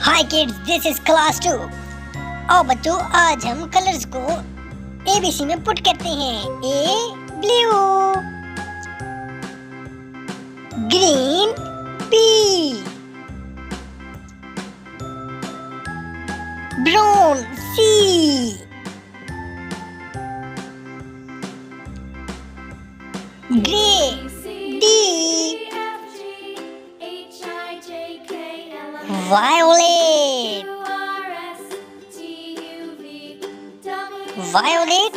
Hi kids, this is class 2। आओ बच्चों, आज हम कलर्स को एबीसी में पुट करते हैं। A blue, green B, brown C, grey D, violet, violet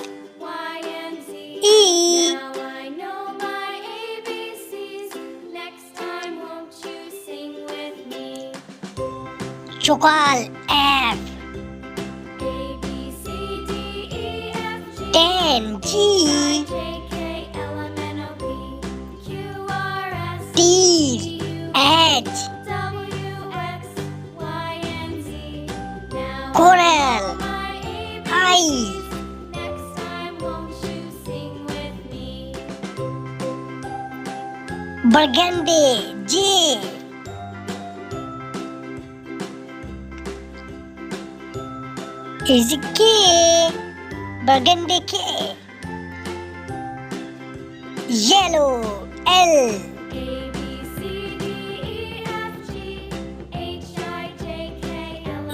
E, chocolate F, tan G, T H, coral I, burgundy J, is K, burgundy K, yellow L,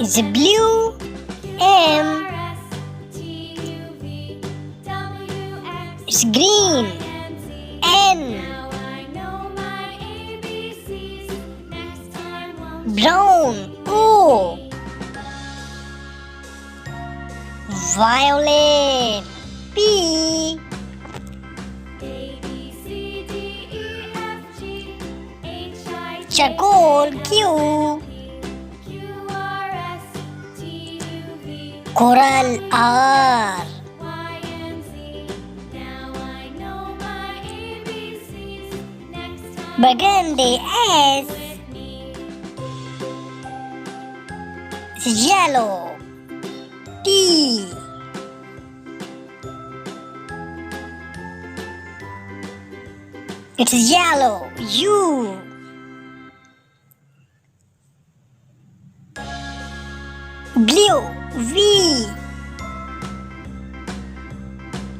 is blue M, is green N, brown O, violet P, charcoal Q, coral R, burgundy S, yellow T, it's yellow U, blue V,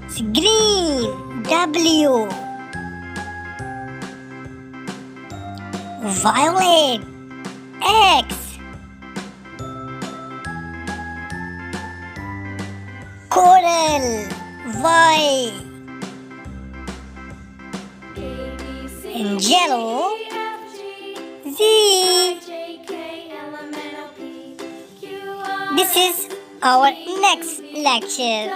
it's green W, violet X, coral Y, and yellow Z. This is our next lecture.